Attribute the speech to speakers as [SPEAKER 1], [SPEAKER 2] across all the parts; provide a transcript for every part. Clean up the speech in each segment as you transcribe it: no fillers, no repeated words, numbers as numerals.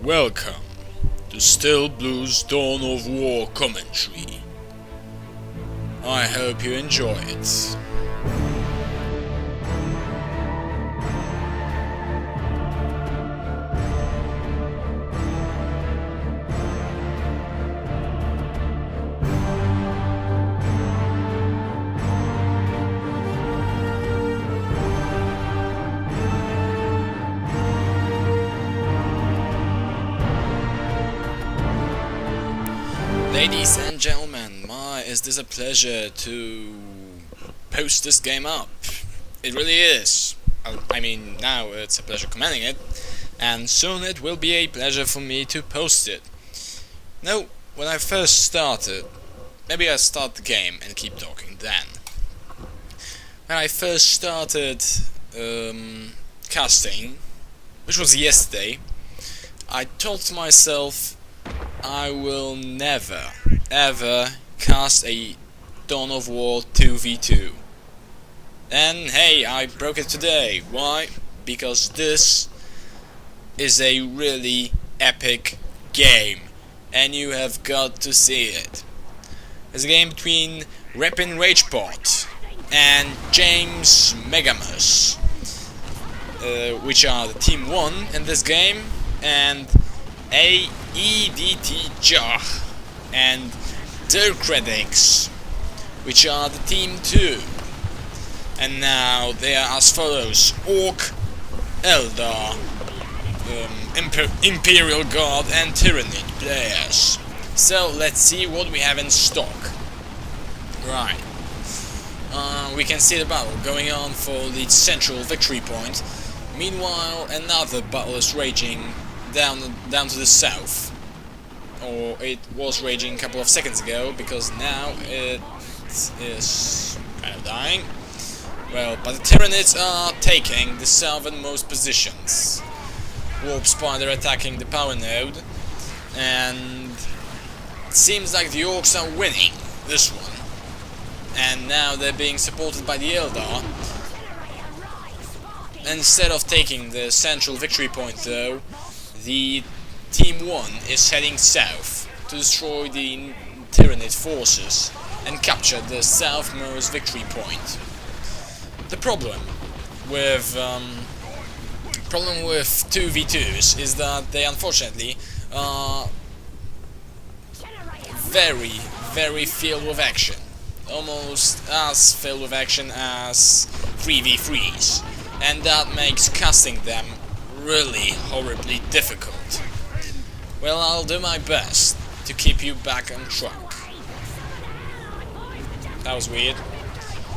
[SPEAKER 1] Welcome to Still Blues Dawn of War commentary. I hope you enjoy it. Ladies and gentlemen, is this a pleasure to post this game up. It really is. I mean, now it's a pleasure commenting it, and soon it will be a pleasure for me to post it. Now, when I first started, maybe I'll start the game and keep talking then. When I first started casting, which was yesterday, I told to myself, I will never, ever cast a Dawn of War 2v2. And hey, I broke it today. Why? Because this is a really epic game, and you have got to see it. It's a game between rippin ragepot and JamesMagamus, which are the team 1 in this game, and Edtjah and Dirkrudix, which are the team 2. And now they are as follows: Orc, Eldar, Imperial Guard and Tyranid players. So let's see what we have in stock. Right. We can see the battle going on for the central victory point. Meanwhile, another battle is raging down to the south, or it was raging a couple of seconds ago, because now it is kind of dying. Well, but the tyranids are taking the southernmost positions. Warp Spider attacking the power node, and it seems like the orcs are winning this one, and now they're being supported by the eldar. Instead of taking the central victory point though, the Team 1 is heading south to destroy the Tyranid forces and capture the southmost victory point. The problem with 2v2s is that they unfortunately are very filled with action. Almost as filled with action as 3v3s. And that makes casting them really horribly difficult. Well, I'll do my best to keep you back on track. That was weird.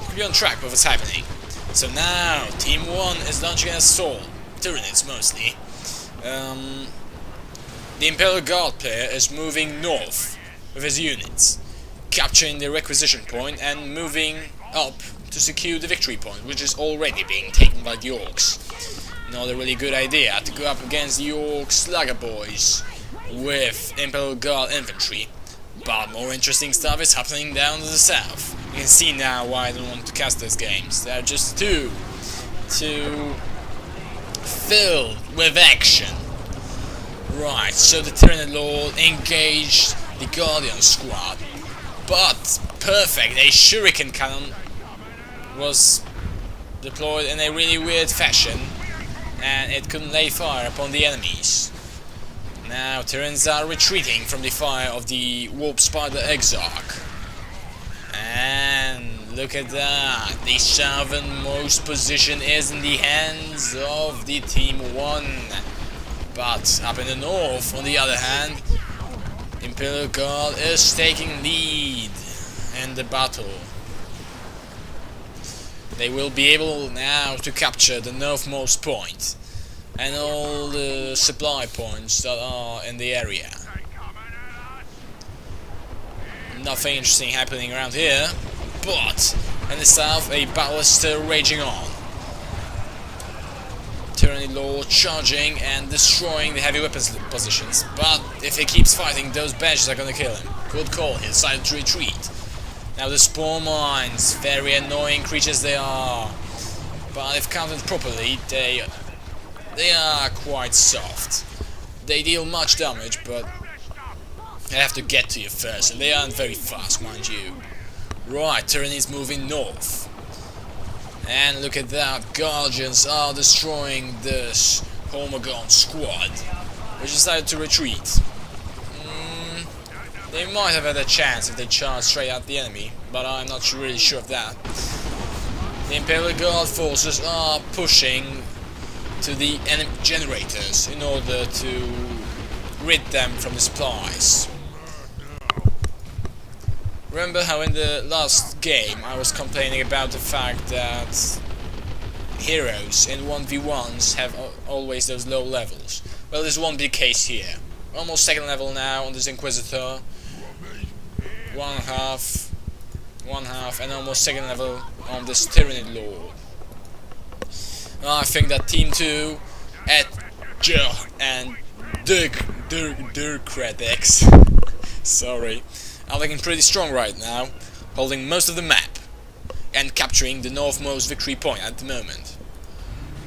[SPEAKER 1] Keep you on track with what's happening. So now, Team 1 is launching an assault. Tyranids mostly. The Imperial Guard player is moving north with his units, capturing the requisition point and moving up to secure the victory point, which is already being taken by the orcs. Not a really good idea to go up against the orc slugger boys with Imperial Guard infantry, but more interesting stuff is happening down to the south. You can see now why I don't want to cast those games. They're just too filled with action. Right, so the Tyranid Lord engaged the Guardian squad, but perfect, a shuriken cannon was deployed in a really weird fashion, and it couldn't lay fire upon the enemies. Now Tyranids are retreating from the fire of the Warp Spider Exarch. And look at that, the southernmost position is in the hands of the Team 1. But up in the north, on the other hand, Imperial Guard is taking lead in the battle. They will be able now to capture the northmost point and all the supply points that are in the area. Nothing interesting happening around here, but in the south a battle is still raging on. Tyranid Lord charging and destroying the heavy weapons positions, but if he keeps fighting, those badges are gonna kill him. Good call, he decided to retreat. Now the spawn mines, very annoying creatures they are, but if counted properly, they are quite soft. They deal much damage, but I have to get to you first, and they aren't very fast, mind you. Right, tyranids moving north. And look at that, Guardians are destroying this Homagon squad, which decided to retreat. They might have had a chance if they charged straight at the enemy, but I'm not really sure of that. The Imperial Guard forces are pushing to the enemy generators in order to rid them from the supplies. Remember how in the last game I was complaining about the fact that heroes in 1v1s have always those low levels? Well, this won't be the case here. Almost second level now on this Inquisitor. One half, and almost second level on this Tyranid Lord. I think that Team 2, Edtjah and Dirkrudix, sorry, are looking pretty strong right now, holding most of the map and capturing the northmost victory point at the moment.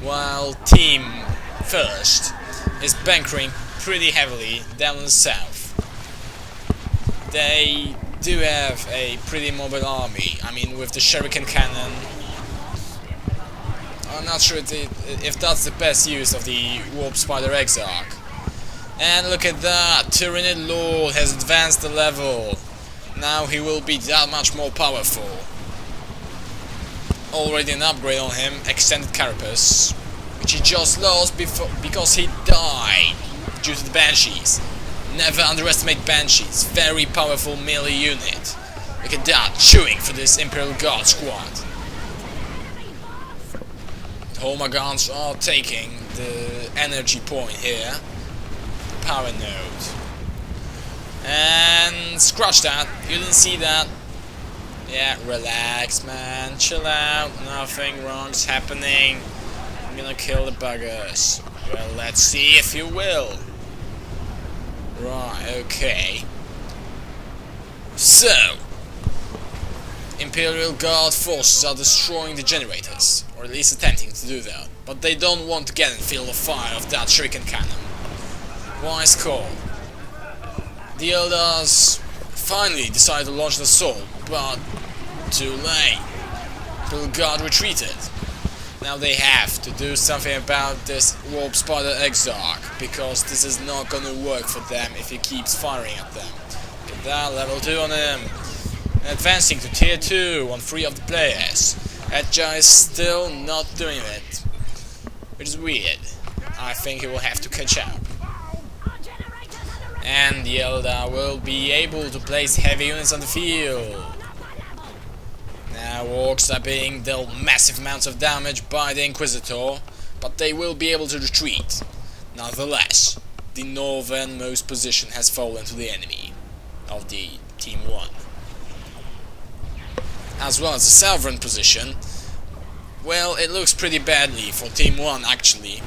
[SPEAKER 1] While Team First is bunkering pretty heavily down in the south. They do have a pretty mobile army. I mean, with the shuriken cannon, I'm not sure if that's the best use of the Warp Spider Exarch. And look at that, Tyranid Lord has advanced the level. Now he will be that much more powerful. Already an upgrade on him, Extended Carapace, which he just lost because he died due to the Banshees. Never underestimate Banshees, very powerful melee unit. Look at that, chewing for this Imperial Guard squad. The Homagons are taking the energy point here, the power node. And scratch that, you didn't see that. Yeah, relax man, chill out, nothing wrong's happening. I'm gonna kill the buggers. Well, let's see if you will. Right, okay. So, Imperial Guard forces are destroying the generators, or at least attempting to do that. But they don't want to get in field of fire of that shuriken cannon. Wise call. The eldars finally decided to launch the assault, but too late. Imperial Guard retreated. Now they have to do something about this Warp Spider Exarch, because this is not gonna work for them if he keeps firing at them. Get that, level 2 on him. And advancing to tier 2 on 3 of the players. Edtjah is still not doing it, which is weird. I think he will have to catch up. And the Eldar will be able to place heavy units on the field. Now orcs are being dealt massive amounts of damage by the Inquisitor, but they will be able to retreat. Nonetheless, the northernmost position has fallen to the enemy of the Team 1. As well as the southern position, well, it looks pretty badly for Team 1 actually.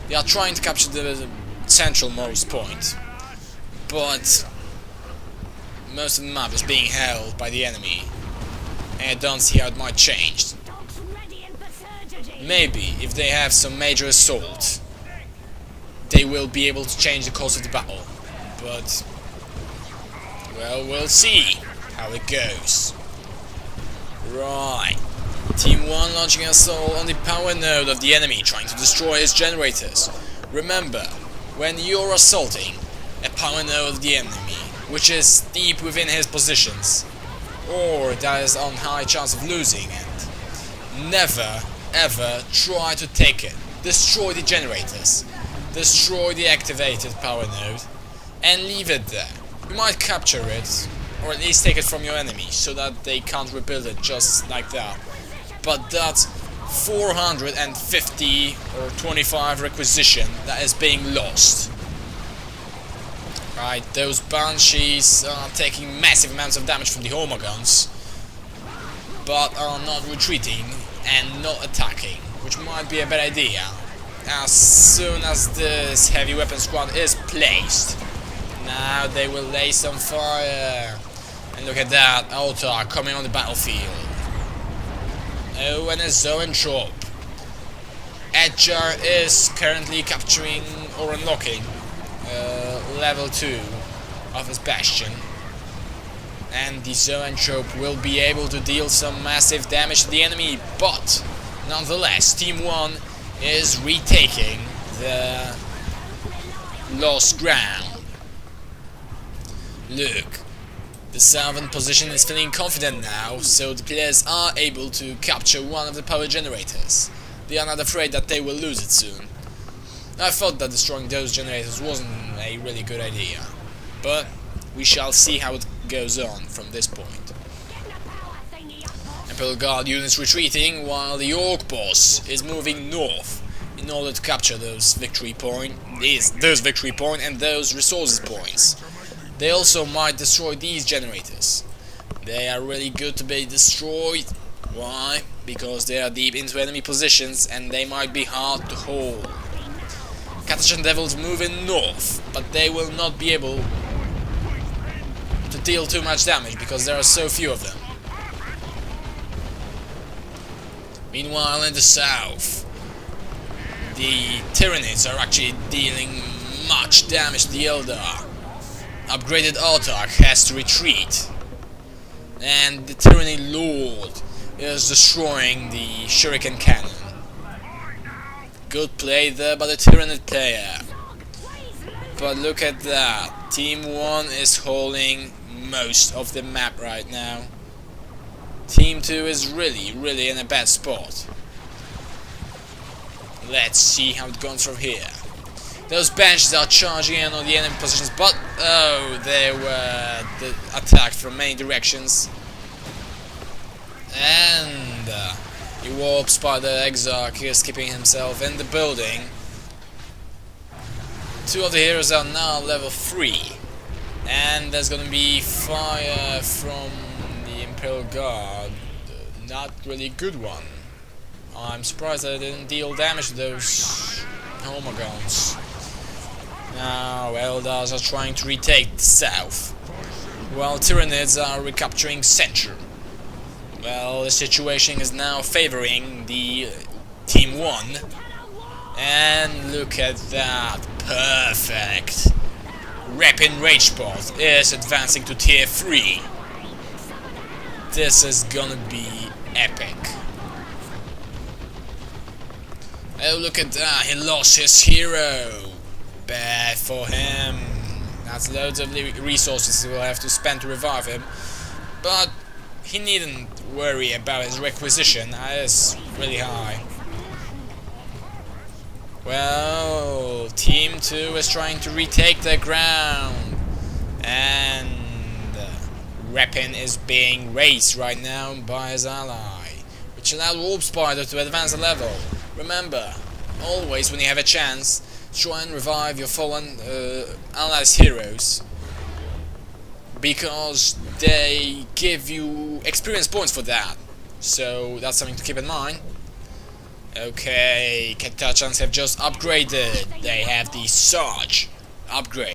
[SPEAKER 1] They are trying to capture the centralmost point, but most of the map is being held by the enemy. And I don't see how it might change. Maybe, if they have some major assault, they will be able to change the course of the battle. But, well, we'll see how it goes. Right. Team 1 launching an assault on the power node of the enemy, trying to destroy his generators. Remember, when you're assaulting a power node of the enemy, which is deep within his positions, or that is on high chance of losing it, never ever try to take it. Destroy the generators, destroy the activated power node, and leave it there. You might capture it, or at least take it from your enemy, so that they can't rebuild it just like that. But that's 450 or 25 requisition that is being lost. Right, those Banshees are taking massive amounts of damage from the Homagons, but are not retreating and not attacking, which might be a bad idea. As soon as this heavy weapon squad is placed, now they will lay some fire. And look at that, Altar coming on the battlefield. Oh, and a Zoanthrope. Edtjah is currently capturing or unlocking level 2 of his bastion, and the zoanthrope will be able to deal some massive damage to the enemy, but nonetheless Team 1 is retaking the lost ground. Look, the southern position is feeling confident now, so the players are able to capture one of the power generators. They are not afraid that they will lose it soon. I thought that destroying those generators wasn't a really good idea, but we shall see how it goes on from this point. Imperial Guard units retreating, while the Orc boss is moving north in order to capture those victory point and those resources points. They also might destroy these generators. They are really good to be destroyed. Why? Because they are deep into enemy positions and they might be hard to hold. Carthaginian Devils moving north, but they will not be able to deal too much damage because there are so few of them. Meanwhile, in the south, the tyranids are actually dealing much damage to the eldar. Upgraded Autarch has to retreat, and the Tyranny Lord is destroying the Shuriken Cannon. Good play there by the Tyranid player. But look at that, Team 1 is holding most of the map right now. Team 2 is really in a bad spot. Let's see how it goes from here. Those benches are charging in on the enemy positions, but oh, they were attacked from many directions. And the warp spider Exarch is keeping himself in the building. Two of the heroes are now level 3, and there's gonna be fire from the Imperial Guard. Not really good one. I'm surprised that it didn't deal damage to those homogons. Now eldars are trying to retake the south, while Tyranids are recapturing center. Well, the situation is now favoring the Team 1. And look at that, perfect! Rippin ragepot is advancing to tier 3. This is gonna be epic. Oh, look at that, he lost his hero. Bad for him. That's loads of resources he will have to spend to revive him. But he needn't worry about his requisition, that is really high. Well, Team 2 is trying to retake their ground. And Rippin is being raised right now by his ally, which allowed Warp Spider to advance a level. Remember, always when you have a chance, try and revive your fallen allies' heroes, because they give you experience points for that. So that's something to keep in mind. Okay, Carthaginians have just upgraded. They have the Sarge upgrade.